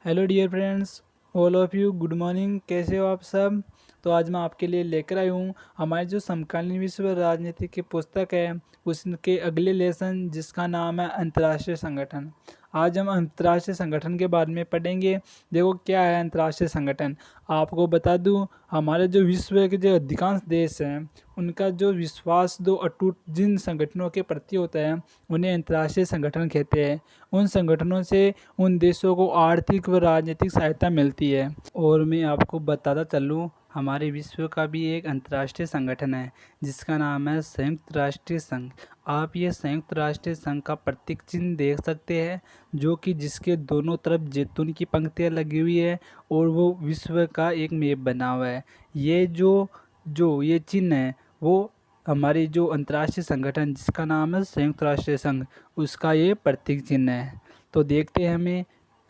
Hello dear friends, all of you good morning. कैसे हो आप सब? तो आज मैं आपके लिए लेकर आई हूँ हमारी जो समकालीन विश्व राजनीति की पुस्तक है उसके अगले लेसन जिसका नाम है अंतर्राष्ट्रीय संगठन। आज हम अंतर्राष्ट्रीय संगठन के बारे में पढ़ेंगे। देखो क्या है अंतर्राष्ट्रीय संगठन। आपको बता दूँ, हमारे जो विश्व के जो अधिकांश देश हैं उनका जो विश्वास दो अटूट जिन संगठनों के प्रति होता है उन्हें अंतर्राष्ट्रीय संगठन कहते हैं। उन संगठनों से उन देशों को आर्थिक व राजनीतिक सहायता मिलती है। और मैं आपको बताता चलूँ, हमारे विश्व का भी एक अंतर्राष्ट्रीय संगठन है जिसका नाम है संयुक्त राष्ट्रीय संघ। आप ये संयुक्त राष्ट्रीय संघ का प्रतीक चिन्ह देख सकते हैं जो कि जिसके दोनों तरफ जैतून की पंक्तियाँ लगी हुई है और वो विश्व का एक मैप बना हुआ है। ये जो ये चिन्ह है वो हमारी जो अंतर्राष्ट्रीय संगठन जिसका नाम है संयुक्त राष्ट्रीय संघ उसका ये प्रतीक चिन्ह है। तो देखते हैं हमें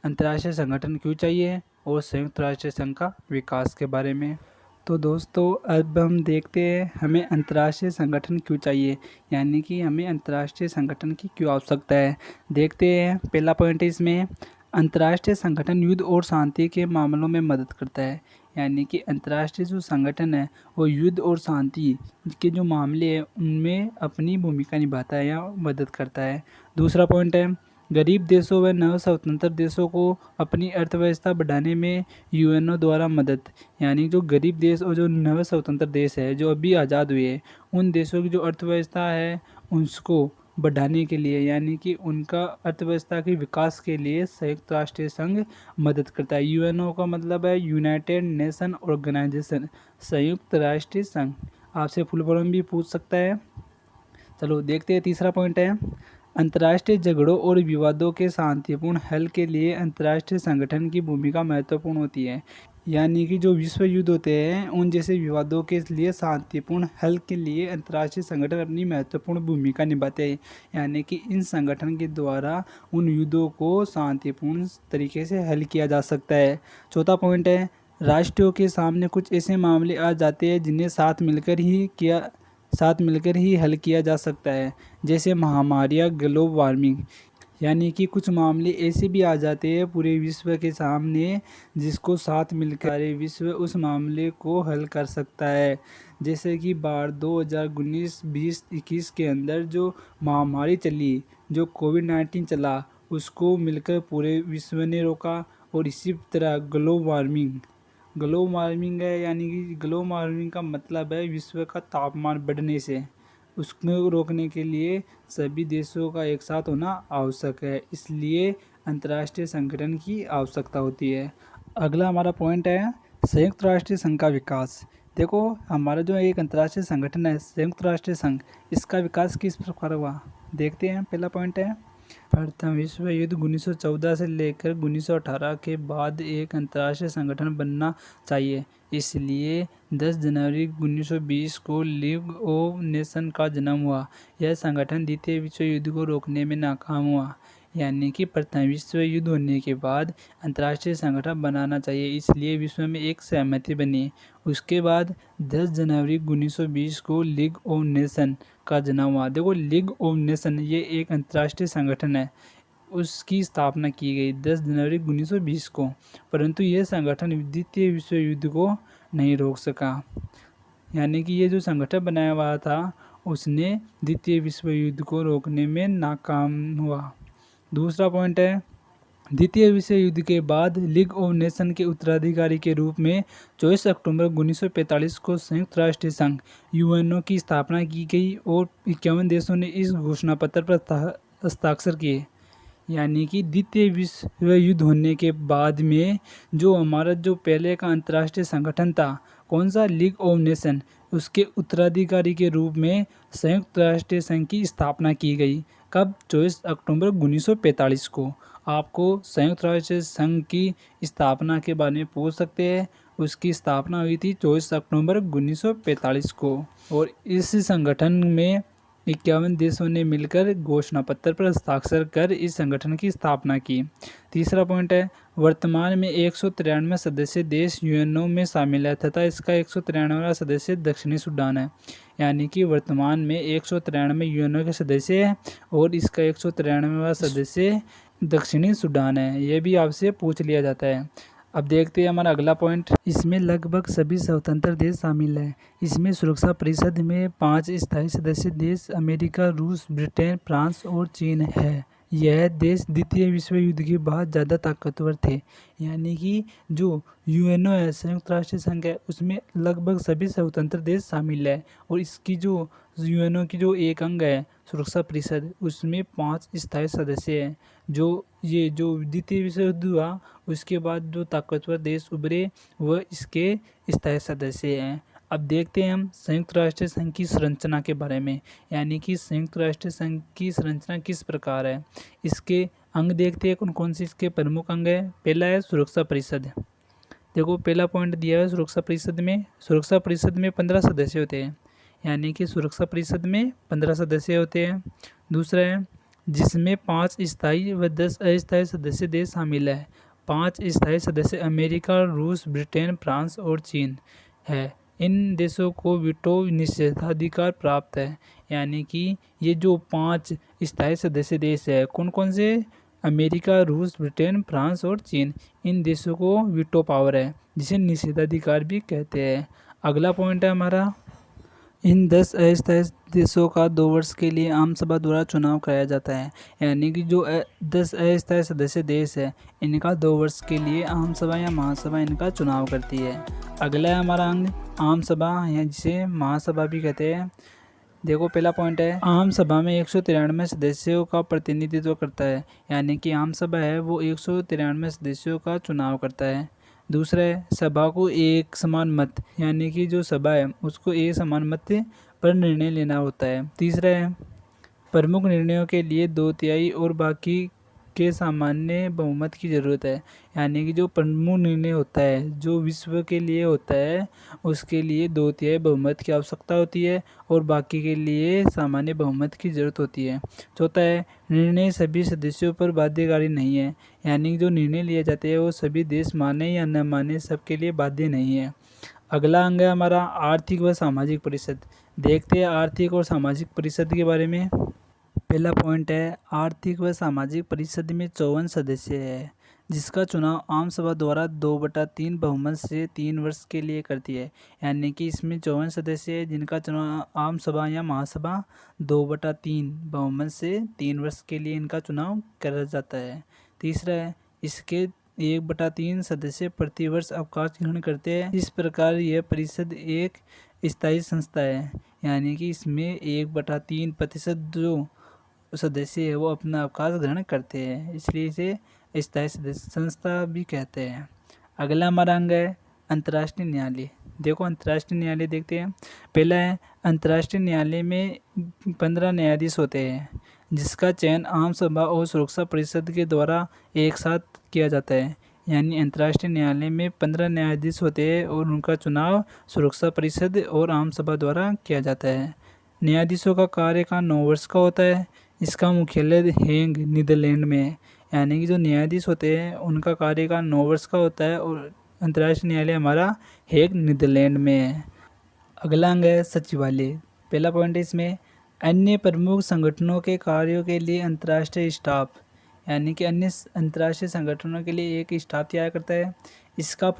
अंतर्राष्ट्रीय संगठन क्यों चाहिए और संयुक्त राष्ट्र संघ का विकास के बारे में। तो दोस्तों अब हम देखते हैं हमें अंतर्राष्ट्रीय संगठन क्यों चाहिए, यानी कि हमें अंतर्राष्ट्रीय संगठन की क्यों आवश्यकता है। देखते हैं पहला पॉइंट है इसमें, अंतर्राष्ट्रीय संगठन युद्ध और शांति के मामलों में मदद करता है। यानी कि अंतर्राष्ट्रीय जो संगठन है वो युद्ध और शांति के जो मामले हैं उनमें अपनी भूमिका निभाता है या मदद करता है। दूसरा पॉइंट है, गरीब देशों व नव स्वतंत्र देशों को अपनी अर्थव्यवस्था बढ़ाने में यूएनओ द्वारा मदद। यानी जो गरीब देश और जो नव स्वतंत्र देश है जो अभी आज़ाद हुए हैं उन देशों की जो अर्थव्यवस्था है उसको बढ़ाने के लिए, यानी कि उनका अर्थव्यवस्था के विकास के लिए संयुक्त राष्ट्रीय संघ मदद करता है। यूएनओ का मतलब है यूनाइटेड नेशन ऑर्गेनाइजेशन, संयुक्त राष्ट्रीय संघ। आपसे फुल फॉर्म भी पूछ सकता है। चलो देखते हैं तीसरा पॉइंट है, अंतर्राष्ट्रीय झगड़ों और विवादों के शांतिपूर्ण हल के लिए अंतर्राष्ट्रीय संगठन की भूमिका महत्वपूर्ण होती है। यानी कि जो विश्व युद्ध होते हैं उन जैसे विवादों के लिए शांतिपूर्ण हल के लिए अंतर्राष्ट्रीय संगठन अपनी महत्वपूर्ण भूमिका निभाते हैं। यानी कि इन संगठन के द्वारा उन युद्धों को शांतिपूर्ण तरीके से हल किया जा सकता है। चौथा पॉइंट है, राष्ट्रों के सामने कुछ ऐसे मामले आ जाते हैं जिन्हें साथ मिलकर ही हल किया जा सकता है, जैसे महामारियाँ, ग्लोबल वार्मिंग। यानी कि कुछ मामले ऐसे भी आ जाते हैं पूरे विश्व के सामने जिसको साथ मिलकर सारे विश्व उस मामले को हल कर सकता है। जैसे कि बाढ़ 2019, 20, 21 के अंदर जो महामारी चली, जो कोविड-19 चला, उसको मिलकर पूरे विश्व ने रोका। और इसी तरह ग्लोबल वार्मिंग है, यानी कि ग्लोबल वार्मिंग का मतलब है विश्व का तापमान बढ़ने से, उसको रोकने के लिए सभी देशों का एक साथ होना आवश्यक है। इसलिए अंतर्राष्ट्रीय संगठन की आवश्यकता होती है। अगला हमारा पॉइंट है संयुक्त राष्ट्रीय संघ का विकास। देखो हमारा जो एक अंतर्राष्ट्रीय संगठन है संयुक्त राष्ट्रीय संघ, इसका विकास किस प्रकार हुआ देखते हैं। पहला पॉइंट है, प्रथम विश्व युद्ध 1914 से लेकर 1918 के बाद एक अंतर्राष्ट्रीय संगठन बनना चाहिए। इसलिए 10 जनवरी 1920 को लीग ऑफ नेशन का जन्म हुआ। यह संगठन द्वितीय विश्व युद्ध को रोकने में नाकाम हुआ। यानी कि प्रथम विश्व युद्ध होने के बाद अंतर्राष्ट्रीय संगठन बनाना चाहिए, इसलिए विश्व में एक सहमति बनी। उसके बाद 10 जनवरी 1920 को लीग ऑफ नेशन का जन्म हुआ। देखो लीग ऑफ नेशन ये एक अंतर्राष्ट्रीय संगठन है, उसकी स्थापना की गई 10 जनवरी 1920 को, परंतु यह संगठन द्वितीय विश्व युद्ध को नहीं रोक सका। यानी कि ये जो संगठन बनाया हुआ था उसने द्वितीय विश्व युद्ध को रोकने में नाकाम हुआ। दूसरा पॉइंट है, द्वितीय विश्व युद्ध के बाद लीग ऑफ नेशन के उत्तराधिकारी के रूप में 24 अक्टूबर 1945 को संयुक्त राष्ट्र संघ यूएनओ की स्थापना की गई और 51 देशों ने इस घोषणा पत्र पर हस्ताक्षर किए। यानी कि द्वितीय विश्व युद्ध होने के बाद में जो हमारा जो पहले का अंतर्राष्ट्रीय संगठन था, कौन सा, लीग ऑफ नेशन, उसके उत्तराधिकारी के रूप में संयुक्त राष्ट्र संघ की स्थापना की गई। कब, 24 अक्टूबर 1945 को। आपको संयुक्त राष्ट्र संघ की स्थापना के बारे में पूछ सकते हैं। उसकी स्थापना हुई थी 24 अक्टूबर 1945 को और इस संगठन में 51 देशों ने मिलकर घोषणा पत्र पर हस्ताक्षर कर इस संगठन की स्थापना की। तीसरा पॉइंट है, वर्तमान में 193 सदस्य देश यूएनओ में शामिल है तथा इसका 193वां सदस्य दक्षिणी सूडान है। यानी कि वर्तमान में 193 यूएनओ के सदस्य हैं और इसका 193वां सदस्य दक्षिणी सूडान है। ये भी आपसे पूछ लिया जाता है। अब देखते हैं हमारा अगला पॉइंट। इसमें लगभग सभी स्वतंत्र देश शामिल हैं। इसमें सुरक्षा परिषद में 5 स्थायी सदस्य देश अमेरिका, रूस, ब्रिटेन, फ्रांस और चीन है। यह देश द्वितीय विश्व युद्ध के बाद ज़्यादा ताकतवर थे। यानी कि जो यूएनओ है, संयुक्त राष्ट्र संघ है, उसमें लगभग सभी स्वतंत्र देश शामिल है। और इसकी जो यूएनओ की जो एक अंग है सुरक्षा परिषद, उसमें 5 स्थायी सदस्य हैं। जो द्वितीय विश्व युद्ध हुआ उसके बाद जो ताकतवर देश उभरे वह इसके स्थायी सदस्य हैं। अब देखते हैं हम संयुक्त राष्ट्र संघ की संरचना के बारे में, यानी कि संयुक्त राष्ट्र संघ की संरचना किस प्रकार है। इसके अंग देखते हैं कौन कौन से इसके प्रमुख अंग है। पहला है सुरक्षा परिषद। देखो पहला पॉइंट दिया है सुरक्षा परिषद में 15 सदस्य होते हैं। यानी कि सुरक्षा परिषद में 15 सदस्य होते हैं। दूसरा है जिसमें 5 स्थायी व 10 अस्थायी सदस्य देश शामिल है। 5 स्थायी सदस्य अमेरिका, रूस, ब्रिटेन, फ्रांस और चीन है। इन देशों को वीटो निषेधाधिकार प्राप्त है। यानी कि ये जो 5 स्थायी सदस्य देश है कौन कौन से, अमेरिका, रूस, ब्रिटेन, फ्रांस और चीन, इन देशों को वीटो पावर है, जिसे निषेधाधिकार भी कहते हैं। अगला पॉइंट है हमारा, इन 10 अस्थायी देशों का 2 वर्ष के लिए आम सभा द्वारा चुनाव कराया जाता है। यानी कि जो 10 अस्थायी सदस्य देश है इनका 2 वर्ष के लिए आम सभा या महासभा इनका चुनाव करती है। अगला है हमारा अंग आम सभा, या जिसे महासभा भी कहते हैं। देखो पहला पॉइंट है आम सभा में 193 सदस्यों का प्रतिनिधित्व करता है। यानी कि आम सभा है वो 193 सदस्यों का चुनाव करता है। दूसरा है सभा को एक समान मत, यानी कि जो सभा है उसको एक समान मत पर निर्णय लेना होता है। तीसरा है प्रमुख निर्णयों के लिए 2/3 और बाकी के सामान्य बहुमत की ज़रूरत है। यानी कि जो प्रमुख निर्णय होता है जो विश्व के लिए होता है उसके लिए 2/3 बहुमत की आवश्यकता होती है और बाकी के लिए सामान्य बहुमत की ज़रूरत होती है। चौथा है निर्णय सभी सदस्यों पर बाध्यकारी नहीं है। यानी कि जो निर्णय लिए जाते हैं वो सभी देश माने या न माने सबके लिए बाध्य नहीं है। अगला अंग है हमारा आर्थिक व सामाजिक परिषद। देखते हैं आर्थिक और सामाजिक परिषद के बारे में। पहला पॉइंट है आर्थिक व सामाजिक परिषद में 54 सदस्य है, जिसका चुनाव आम सभा द्वारा 2/3 बहुमत से 3 वर्ष के लिए करती है। यानी कि इसमें 54 सदस्य है जिनका चुनाव आम सभा या महासभा 2/3 बहुमत से 3 वर्ष के लिए इनका चुनाव करा जाता है। तीसरा है इसके 1/3 सदस्य प्रतिवर्ष अवकाश ग्रहण करते हैं। इस प्रकार यह परिषद एक स्थायी संस्था है। यानी कि इसमें 1/3% जो सदस्य है वो अपना अवकाश ग्रहण करते हैं, इसलिए इसे स्थायी सदस्य संस्था भी कहते हैं। अगला हमारा अंग है अंतर्राष्ट्रीय न्यायालय। देखो अंतर्राष्ट्रीय न्यायालय देखते हैं। पहला है अंतर्राष्ट्रीय न्यायालय में 15 न्यायाधीश होते हैं, जिसका चयन आम सभा और सुरक्षा परिषद के द्वारा एक साथ किया जाता है। यानी अंतर्राष्ट्रीय न्यायालय में 15 न्यायाधीश होते हैं और उनका चुनाव सुरक्षा परिषद और आम सभा द्वारा किया जाता है। न्यायाधीशों का कार्यकाल 9 वर्ष का होता है। इसका मुख्यालय हेग नीदरलैंड में है। यानी कि जो न्यायाधीश होते हैं उनका कार्यकाल 9 वर्ष का होता है और अंतर्राष्ट्रीय न्यायालय हमारा हेग नीदरलैंड में है। अगला अंग है सचिवालय। पहला पॉइंट है इसमें अन्य प्रमुख संगठनों के कार्यों के लिए अंतर्राष्ट्रीय स्टाफ, यानी कि अन्य अंतर्राष्ट्रीय संगठनों के लिए एक स्टाफ तैयार करता है। इसका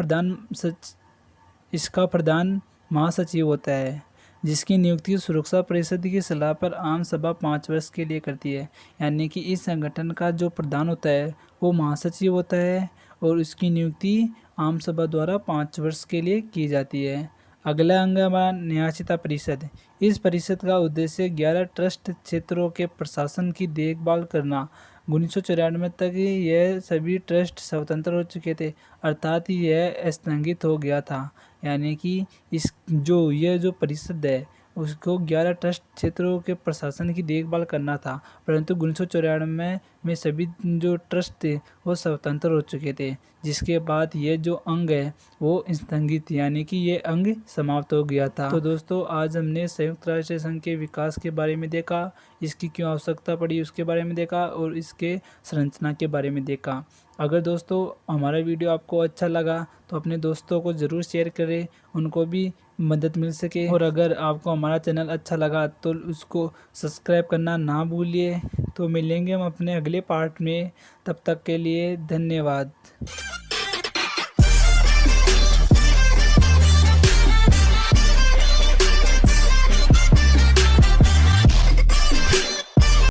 प्रधान महासचिव होता है, जिसकी नियुक्ति सुरक्षा परिषद की सलाह पर आम सभा 5 वर्ष के लिए करती है। यानी कि इस संगठन का जो प्रधान होता है वो महासचिव होता है और उसकी नियुक्ति आम सभा द्वारा 5 वर्ष के लिए की जाती है। अगला अंग हमारा न्यायचिता परिषद। इस परिषद का उद्देश्य 11 ट्रस्ट क्षेत्रों के प्रशासन की देखभाल करना। 1994 तक यह सभी ट्रस्ट स्वतंत्र हो चुके थे, अर्थात यह स्थगित हो गया था। यानी कि यह जो परिषद है उसको 11 ट्रस्ट क्षेत्रों के प्रशासन की देखभाल करना था, परंतु 1994 में सभी जो ट्रस्ट थे वो स्वतंत्र हो चुके थे, जिसके बाद ये जो अंग है वो स्थगित, यानी कि ये अंग समाप्त हो गया था। तो दोस्तों आज हमने संयुक्त राष्ट्र संघ के विकास के बारे में देखा, इसकी क्यों आवश्यकता पड़ी उसके बारे में देखा और इसके संरचना के बारे में देखा। अगर दोस्तों हमारा वीडियो आपको अच्छा लगा तो अपने दोस्तों को ज़रूर शेयर करें, उनको भी मदद मिल सके। और अगर आपको हमारा चैनल अच्छा लगा तो उसको सब्सक्राइब करना ना भूलिए। तो मिलेंगे हम अपने अगले पार्ट में, तब तक के लिए धन्यवाद।